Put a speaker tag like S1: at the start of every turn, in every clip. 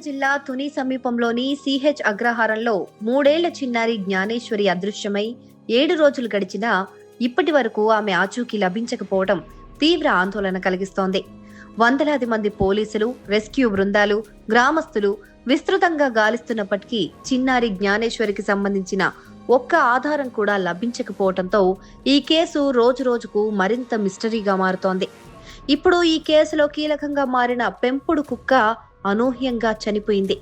S1: జిల్లా తుని సమీపంలోని సిహెచ్ అగ్రహారంలో 3 ఏళ్ల చిన్నారి జ్ఞానేశ్వరి అదృశ్యమై 7 రోజులు గడిచినా ఇప్పటి వరకు ఆమె ఆచూకీ లభించకపోవడం తీవ్ర ఆందోళన కలిగిస్తోంది. వందలాది మంది పోలీసులు, రెస్క్యూ బృందాలు, గ్రామస్తులు విస్తృతంగా గాలిస్తున్నప్పటికీ చిన్నారి జ్ఞానేశ్వరికి సంబంధించిన ఒక్క ఆధారం కూడా లభించకపోవడంతో ఈ కేసు రోజురోజుకు మరింత మిస్టరీగా మారుతోంది. ఇప్పుడు ఈ కేసులో కీలకంగా మారిన పెంపుడు కుక్క అనూహ్యంగా చనిపోయింది.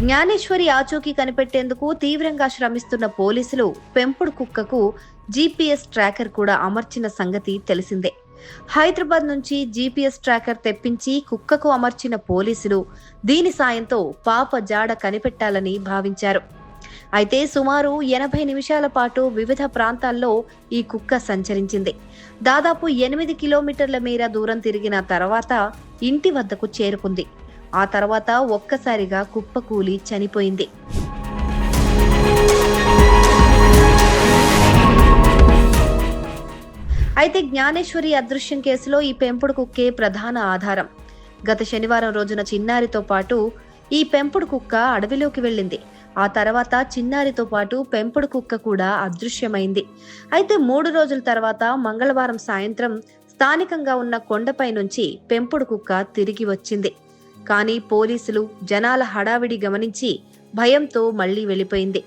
S1: జ్ఞానేశ్వరి ఆచూకీ కనిపెట్టేందుకు తీవ్రంగా శ్రమిస్తున్న పోలీసులు పెంపుడు కుక్కకు జీపీఎస్ ట్రాకర్ కూడా అమర్చిన సంగతి తెలిసిందే. హైదరాబాద్ నుంచి జీపీఎస్ ట్రాకర్ తెప్పించి కుక్కకు అమర్చిన పోలీసులు దీని సాయంతో పాప జాడ కనిపెట్టాలని భావించారు. అయితే సుమారు 80 నిమిషాల పాటు వివిధ ప్రాంతాల్లో ఈ కుక్క సంచరించింది. దాదాపు 8 కిలోమీటర్ల మేర దూరం తిరిగిన తర్వాత ఇంటి వద్దకు చేరుకుంది. ఆ తర్వాత ఒక్కసారిగా కుప్పకూలి చనిపోయింది. అయితే జ్ఞానేశ్వరి అదృశ్యం కేసులో ఈ పెంపుడు కుక్కే ప్రధాన ఆధారం. గత శనివారం రోజున చిన్నారితో పాటు ఈ పెంపుడు కుక్క అడవిలోకి వెళ్ళింది. ఆ తర్వాత చిన్నారితో పాటు పెంపుడు కుక్క కూడా అదృశ్యమైంది. అయితే 3 రోజుల తర్వాత మంగళవారం సాయంత్రం స్థానికంగా ఉన్న కొండపై నుంచి పెంపుడు కుక్క తిరిగి వచ్చింది. కానీ పోలీసులు, జనాల హడావిడి గమనించి భయంతో మళ్లీ వెళ్లిపోయింది.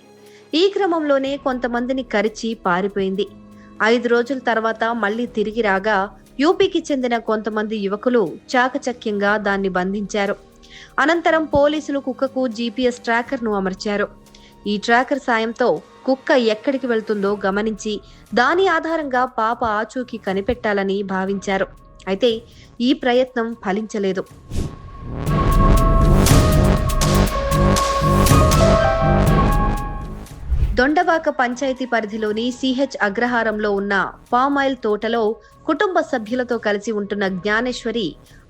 S1: ఈ క్రమంలోనే కొంతమందిని కరిచి పారిపోయింది. 5 రోజుల తర్వాత మళ్లీ తిరిగి రాగా యూపీకి చెందిన కొంతమంది యువకులు చాకచక్యంగా దాన్ని బంధించారు. అనంతరం పోలీసులు కుక్కకు జీపీఎస్ ట్రాకర్ ను అమర్చారు. ఈ ట్రాకర్ సాయంతో కుక్క ఎక్కడికి వెళ్తుందో గమనించి దాని ఆధారంగా పాప ఆచూకీ కనిపెట్టాలని భావించారు. అయితే ఈ ప్రయత్నం ఫలించలేదు. దొండవాక పంచాయతీ పరిధిలోని సిహెచ్ అగ్రహారంలో ఉన్న పామాయిల్ తోటలో కుటుంబ సభ్యులతో కలిసి ఉంటున్న జ్ఞానేశ్వరి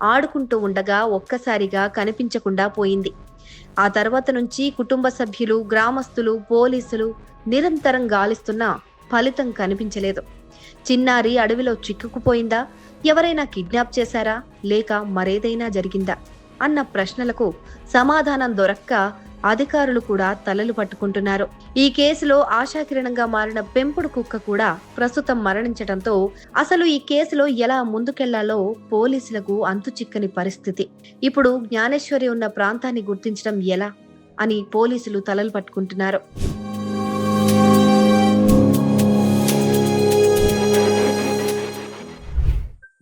S1: ఆడుకుంటూ ఉండగా ఒక్కసారిగా కనిపించకుండా పోయింది. ఆ తర్వాత నుంచి కుటుంబ సభ్యులు, గ్రామస్తులు, పోలీసులు నిరంతరం గాలిస్తున్నా ఫలితం కనిపించలేదు. చిన్నారి అడవిలో చిక్కుకుపోయిందా, ఎవరైనా కిడ్నాప్ చేశారా, లేక మరేదైనా జరిగిందా అన్న ప్రశ్నలకు సమాధానం దొరక్క అధికారులు కూడా తలలు పట్టుకుంటున్నారు. ఈ కేసులో ఆశాకిరణంగా మారిన పెంపుడు కుక్క కూడా ప్రస్తుతం మరణించడంతో అసలు ఈ కేసులో ఎలా ముందుకెళ్లాలో పోలీసులకు అంతుచిక్కని పరిస్థితి. ఇప్పుడు జ్ఞానేశ్వరి ఉన్న ప్రాంతాన్ని గుర్తించడం ఎలా అని పోలీసులు తలలు పట్టుకుంటున్నారు.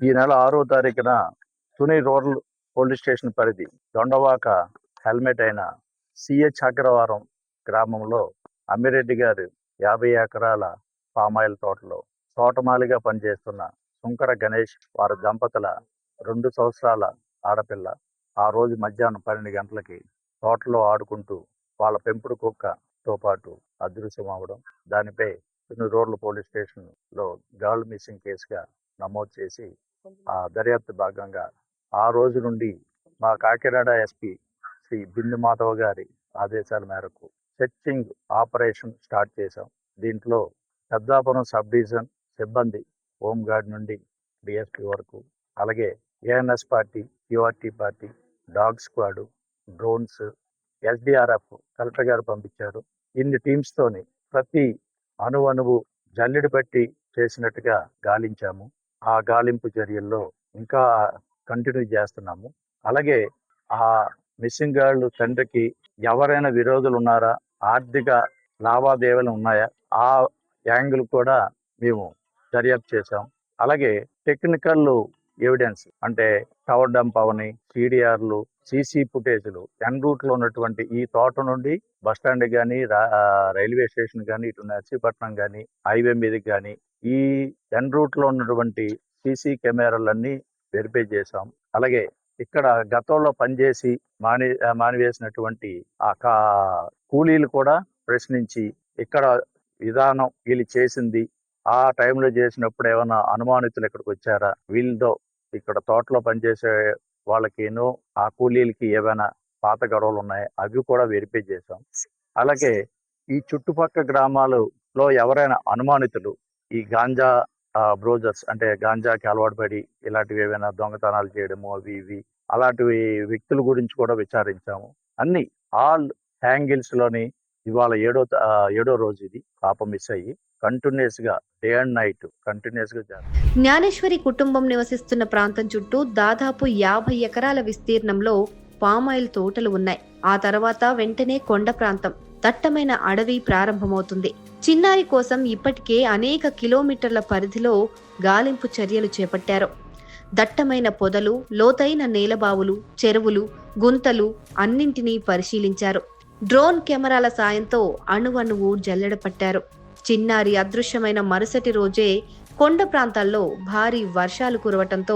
S2: ఈ నెల 6వ తారీఖున తుని రూరల్ పోలీస్ స్టేషన్ పరిధి దొండవాక హెల్మెట్ అయిన సిహెచ్ అగ్రహారం గ్రామంలో అమ్మిరెడ్డి గారు 50 ఎకరాల పామాయిల్ తోటలో తోటమాలిగా పనిచేస్తున్న శుంకర గణేష్ వారి దంపతుల 2 సంవత్సరాల ఆడపిల్ల ఆ రోజు మధ్యాహ్నం 12 గంటలకి తోటలో ఆడుకుంటూ వాళ్ళ పెంపుడు కుక్కతో పాటు అదృశ్యం అవడం, దానిపై తుని రూరల్ పోలీస్ స్టేషన్లో గర్ల్ మిస్సింగ్ కేసుగా నమోదు చేసి ఆ దర్యాప్తు భాగంగా ఆ రోజు నుండి మా కాకినాడ ఎస్పీ శ్రీ బిందు మాధవ్ గారి ఆదేశాల మేరకు సెర్చింగ్ ఆపరేషన్ స్టార్ట్ చేశాం. దీంట్లో పెద్దాపురం సబ్ డివిజన్ సిబ్బంది, హోంగార్డ్ నుండి డిఎస్పీ వరకు, అలాగే ANS party, QRT party, dog squad, drones, SDRF collector గారు పంపించారు. ఇన్ని టీమ్స్తోని ప్రతి అణువు జల్లెడ పట్టి చేసినట్టుగా గాలించాము. ఆ గాలింపు చర్యల్లో ఇంకా కంటిన్యూ చేస్తున్నాము. అలాగే ఆ మిస్సింగ్ గర్ల్ తండ్రికి ఎవరైనా విరోధులు ఉన్నారా, ఆర్థిక లావాదేవీలు ఉన్నాయా, ఆ యాంగిల్ కూడా మేము దర్యాప్తు చేశాం. అలాగే టెక్నికల్ ఎవిడెన్స్ అంటే టవర్ డంప్ అవని, సిడిఆర్లు, సీసీ ఫుటేజ్లు ఎన్ రూట్ లో ఉన్నటువంటి ఈ తోట నుండి బస్టాండ్ కానీ, రైల్వే స్టేషన్ కానీ, ఇటు నర్సీపట్నం కానీ, హైవే మీదకి కానీ ఈ ఎన్ రూట్ లో ఉన్నటువంటి సీసీ కెమెరాలన్నీ వెరిఫై చేశాం. అలాగే ఇక్కడ గతంలో పనిచేసి మానివేసినటువంటి ఆ కూలీలు కూడా ప్రశ్నించి ఇక్కడ విధానం వీళ్ళు చేసింది, ఆ టైంలో చేసినప్పుడు ఏమైనా అనుమానితులు ఇక్కడికి వచ్చారా, వీళ్ళతో ఇక్కడ తోటలో పనిచేసే వాళ్ళకిను ఆ కూలీలకి ఏమైనా పాత గొడవలు ఉన్నాయి, అవి కూడా వెరిఫై చేశాం. అలాగే ఈ చుట్టుపక్కల గ్రామాలలో ఎవరైనా అనుమానితులు ఈ గాంజా బ్రోజర్స్ అంటే గాంజాకి అలవాటు పడి ఇలాంటివి ఏవైనా దొంగతనాలు చేయడము అవి ఇవి అలాంటివి వ్యక్తుల గురించి కూడా విచారించాము. అన్ని ఆల్ యాంగిల్స్ లోని ఇవాళ ఏడో రోజు ఇది పాప మిస్ అయ్యి కంటిన్యూస్ గా డే అండ్ నైట్ కంటిన్యూస్ గా
S1: జ్ఞానేశ్వరి కుటుంబం నివసిస్తున్న ప్రాంతం చుట్టూ దాదాపు 50 ఎకరాల విస్తీర్ణంలో పామాయిల్ తోటలు ఉన్నాయి. ఆ తర్వాత వెంటనే కొండ ప్రాంతం, దట్టమైన అడవి ప్రారంభమవుతుంది. చిన్నారి కోసం ఇప్పటికే అనేక కిలోమీటర్ల పరిధిలో గాలింపు చర్యలు చేపట్టారు. దట్టమైన పొదలు, లోతైన నేలబావులు, చెరువులు, గుంతలు అన్నింటినీ పరిశీలించారు. డ్రోన్ కెమెరాల సాయంతో అణువణువు జల్లెడపట్టారు. చిన్నారి అదృశ్యమైన మరుసటి రోజే కొండ ప్రాంతాల్లో భారీ వర్షాలు కురవటంతో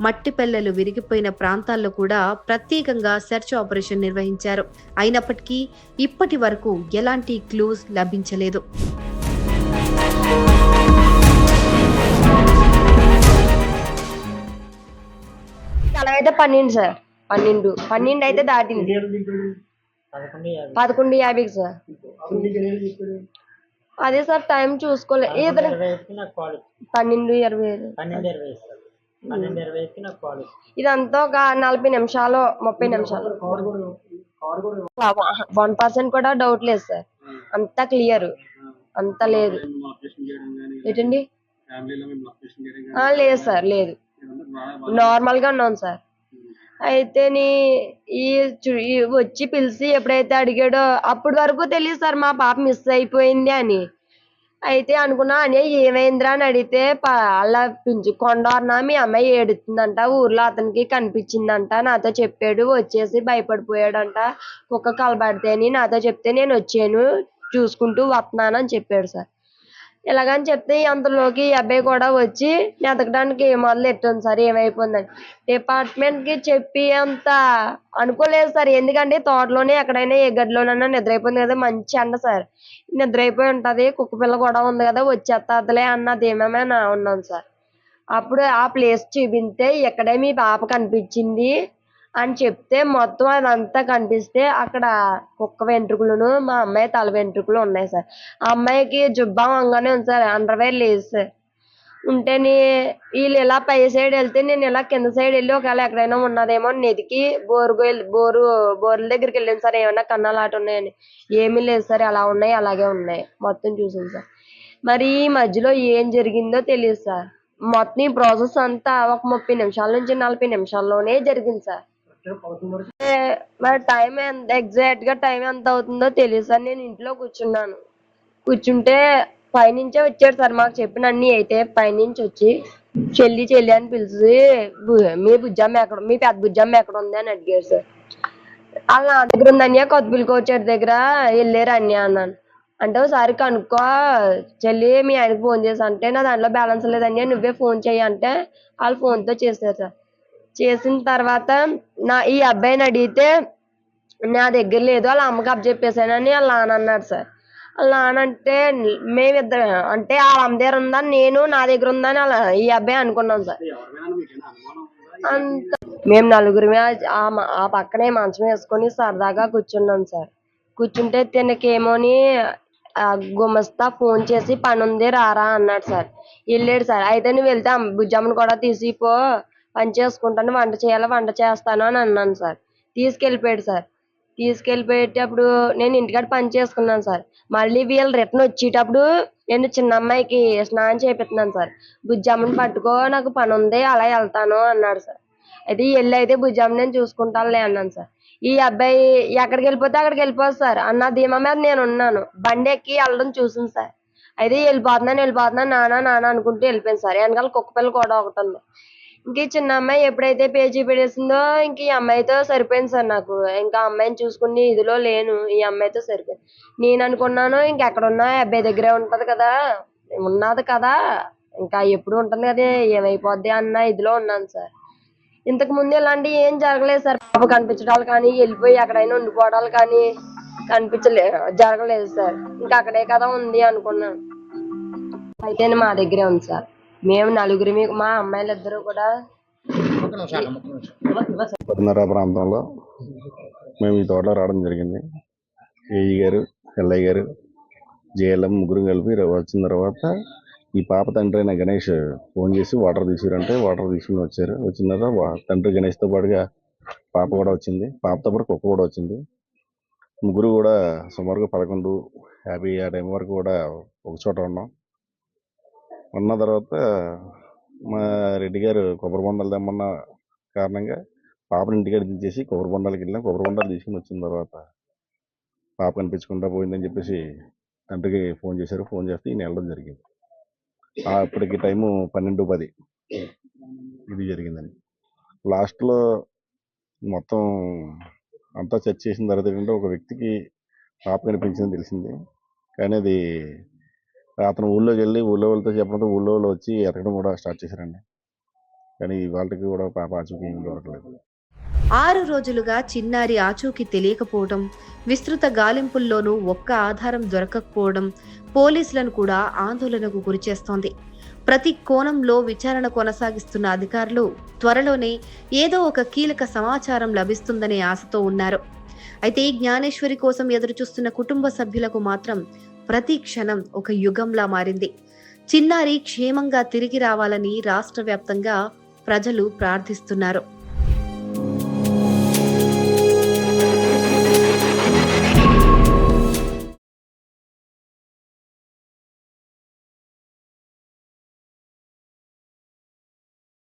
S1: మట్టి పెళ్లలు విరిగిపోయిన ప్రాంతాల్లో కూడా ప్రత్యేకంగా సెర్చ్ ఆపరేషన్ నిర్వహించారు. అయినప్పటికీ ఇప్పటి వరకు ఎలాంటి క్లూస్ లభించలేదు.
S3: అలాగైతే 12 సార్, 12 అయితే దాటింది. 11:50 సార్. అదే సార్ టైం చూసుకోలే. 12:25 ఇదంతా ఒక 40 నిమిషాలు 30 నిమిషాలు. 1% కూడా డౌట్ లేదు సార్, అంతా క్లియర్, అంత లేదు. ఏంటండి? లేదు సార్, లేదు, నార్మల్ గా ఉన్నాం సార్. అయితే వచ్చి పిలిచి ఎప్పుడైతే అడిగాడో అప్పటి వరకు తెలియదు సార్ మా పాప మిస్ అయిపోయింది అని. అయితే అనుకున్నా అని ఏమైందిరా అని అడిగితే అలా కొండన్న మీ అమ్మాయి ఏడుతుందంట, ఊర్లో అతనికి కనిపించిందంట, నాతో చెప్పాడు, వచ్చేసి భయపడిపోయాడంట, కుక్క కలబడితే అని నాతో చెప్తే నేను వచ్చాను, చూసుకుంటూ వస్తున్నాను అని చెప్పాడు సార్. ఇలాగని చెప్తే అంతలోకి ఈ అబ్బాయి కూడా వచ్చి ఎతకడానికి మొదలు ఎట్టాను సార్ ఏమైపోయిందని. డిపార్ట్మెంట్ కి చెప్పి అంత అనుకోలేదు సార్, ఎందుకంటే తోటలోనే ఎక్కడైనా ఏ గదిలోనైనా నిద్రైపోయింది కదా, మంచి ఎండ సార్, నిద్రైపోయి ఉంటది, కుక్క పిల్ల కూడా ఉంది కదా, వచ్చేస్తాదిలే అన్నది ఏమేమైనా ఉన్నాను సార్. అప్పుడు ఆ ప్లేస్ చూపిస్తే ఎక్కడే మీ పాప కనిపించింది అని చెప్తే మొత్తం అదంతా కనిపిస్తే అక్కడ కుక్క వెంట్రుకలను మా అమ్మాయి తల వెంట్రుకలు ఉన్నాయి సార్. ఆ అమ్మాయికి జుబ్బా వంగానే ఉంది సార్, అండర్వేర్ లేదు సార్. ఉంటేనే వీళ్ళు ఇలా పై సైడ్ వెళ్తే నేను ఇలా కింద సైడ్ వెళ్ళి ఒకవేళ ఎక్కడైనా ఉన్నదేమో నెతికి బోర్ల దగ్గరికి వెళ్ళాను సార్, ఏమన్నా కన్నాలు ఆట ఉన్నాయని. ఏమీ లేదు సార్, అలా ఉన్నాయి అలాగే ఉన్నాయి, మొత్తం చూసాను సార్. మరి ఈ మధ్యలో ఏం జరిగిందో తెలియదు సార్. మొత్తం ఈ ప్రాసెస్ అంతా ఒక 30 నిమిషాల నుంచి 40 నిమిషాల్లోనే జరిగింది సార్. మరి టైం ఎగ్జాక్ట్ గా టైం ఎంత అవుతుందో తెలియదు సార్. నేను ఇంట్లో కూర్చుంటే పైనుంచే వచ్చాడు సార్, మాకు చెప్పిన అన్ని అయితే పైనుంచి వచ్చి చెల్లి అని పిలిచి మీ పెద్ద బుజ్జమ్మ ఎక్కడ ఉంది అని అడిగారు సార్. వాళ్ళ నా దగ్గర ఉందన్య కొత్తపల్లి కోచర్ దగ్గర వెళ్ళారు అన్య అన్నాను. అంటే ఒకసారి కనుక్కో చెల్లి, మీ ఆయనకి ఫోన్ చేసి అంటే నా దాంట్లో బ్యాలెన్స్ లేదన్య, నువ్వే ఫోన్ చెయ్యి అంటే వాళ్ళు ఫోన్తో చేశారు సార్. చేసిన తర్వాత ఈ అబ్బాయిని అడిగితే నా దగ్గర లేదు, వాళ్ళ అమ్మకి అప్పచెప్పేసానని వాళ్ళ నాన్న అన్నాడు సార్. వాళ్ళ నాన్న అంటే మేమిద్దరం అంటే వాళ్ళ అమ్మ దగ్గర ఉందని నేను నా దగ్గర ఉందని ఈ అబ్బాయి అనుకున్నాం సార్. అంత మేము నలుగురిమే ఆ పక్కనే మంచం వేసుకొని సరదాగా కూర్చున్నాం సార్. కూర్చుంటే తినకేమోని గుమస్తా ఫోన్ చేసి పని ఉంది రారా అన్నాడు సార్. వెళ్ళాడు సార్. అయితే నువ్వు వెళ్తే బుజ్జమ్మని కూడా తీసిపో, పని చేసుకుంటాను, వంట చేయాలి, వంట చేస్తాను అని అన్నాను సార్. తీసుకెళ్ళిపోయాడు సార్. తీసుకెళ్ళిపోయేటప్పుడు నేను ఇంటికాడ పని చేసుకున్నాను సార్. మళ్ళీ వీళ్ళు రిటర్న్ వచ్చేటప్పుడు నేను చిన్న అమ్మాయికి స్నానం చేపిస్తున్నాను సార్. బుజ్జమ్మని పట్టుకో, నాకు పని ఉంది, అలా వెళ్తాను అన్నాడు సార్. అయితే అయితే బుజ్జమ్మ నేను చూసుకుంటానులే అన్నాను సార్. ఈ అబ్బాయి ఎక్కడికి వెళ్ళిపోతే అక్కడికి వెళ్ళిపోదు సార్ అన్న ధీమా మీద నేను ఉన్నాను. బండి ఎక్కి వెళ్ళడం చూసింది సార్. అయితే వెళ్ళిపోతున్నాను నాన్న అనుకుంటూ వెళ్ళిపోయింది సార్. వెనకాల కుక్క పిల్ల కూడా ఒకటి ఉంది. ఇంక చిన్న అమ్మాయి ఎప్పుడైతే పేజీ పెట్టేసిందో ఇంక ఈ అమ్మాయితో సరిపోయింది సార్ నాకు. ఇంకా అమ్మాయిని చూసుకుని ఇదిలో లేను, ఈ అమ్మాయితో సరిపోయింది. నేను అనుకున్నాను ఇంకెక్కడున్నా అబ్బాయి దగ్గరే ఉన్నది కదా, ఇంకా ఎప్పుడు ఉంటుంది కదా, ఏమైపోద్ది అన్న ఇదిలో ఉన్నాను సార్. ఇంతకు ముందు ఇలాంటివి ఏం జరగలేదు సార్. పాప కనిపించడాలు కానీ వెళ్ళిపోయి ఎక్కడైనా ఉండిపోవడాలు కానీ జరగలేదు సార్. ఇంకా అక్కడే కదా ఉంది అనుకున్నాను. అయితే మా దగ్గరే ఉంది సార్. మేము నలుగురి, మా అమ్మాయిలు ఇద్దరు కూడా
S4: ప్రాంతంలో మేము ఈ తోటలో రావడం జరిగింది. ఏఈ గారు, ఎల్ఐ గారు, జేఎల్ఎం ముగ్గురు కలిపి వచ్చిన తర్వాత ఈ పాప తండ్రి అయిన గణేష్ ఫోన్ చేసి వాటర్ తీసుకురంటే వాటర్ తీసుకుని వచ్చారు. వచ్చిన తర్వాత తండ్రి గణేష్తో పాటుగా పాప కూడా వచ్చింది. పాపతో పాటు కుక్క కూడా వచ్చింది. ముగ్గురు కూడా సుమారుగా 11:50 ఆ టైం వరకు కూడా ఒక చోట ఉన్నాం. ఉన్న తర్వాత మా రెడ్డి గారు కొబ్బరి బొండాలు తెమ్మన్న కారణంగా పాపని ఇంటికాడ దించేసి కొబ్బరి బొండాలకి వెళ్ళాం. కొబ్బరి బొండాలు తీసుకుని వచ్చిన తర్వాత పాప కనిపించకుండా పోయిందని చెప్పేసి తండ్రికి ఫోన్ చేశారు. ఫోన్ చేస్తే ఈయన వెళ్ళడం జరిగింది. అప్పటికి టైము 12:10 ఇది జరిగిందండి. లాస్ట్లో మొత్తం అంతా సెర్చ్ చేసిన తర్వాత ఏంటంటే ఒక వ్యక్తికి పాప కనిపించిందని తెలిసింది. కానీ అది అతను ఊళ్ళోకి వెళ్ళి ఊళ్ళో వాళ్ళతో చెప్పడంతో ఊళ్ళో వాళ్ళు వచ్చి ఎతకడం కూడా స్టార్ట్ చేశారండి. కానీ వాళ్ళకి కూడా పాప ఆచూకీ ఏమీ దొరకలేదు.
S1: 6 రోజులుగా చిన్నారి ఆచూకీ తెలియకపోవడం, విస్తృత గాలింపుల్లోనూ ఒక్క ఆధారం దొరకకపోవడం పోలీసులను కూడా ఆందోళనకు గురిచేస్తోంది. ప్రతి కోణంలో విచారణ కొనసాగిస్తున్న అధికారులు త్వరలోనే ఏదో ఒక కీలక సమాచారం లభిస్తుందనే ఆశతో ఉన్నారు. అయితే జ్ఞానేశ్వరి కోసం ఎదురుచూస్తున్న కుటుంబ సభ్యులకు మాత్రం ప్రతి క్షణం ఒక యుగంలా మారింది. చిన్నారి క్షేమంగా తిరిగి రావాలని రాష్ట్ర వ్యాప్తంగా ప్రజలు ప్రార్థిస్తున్నారు.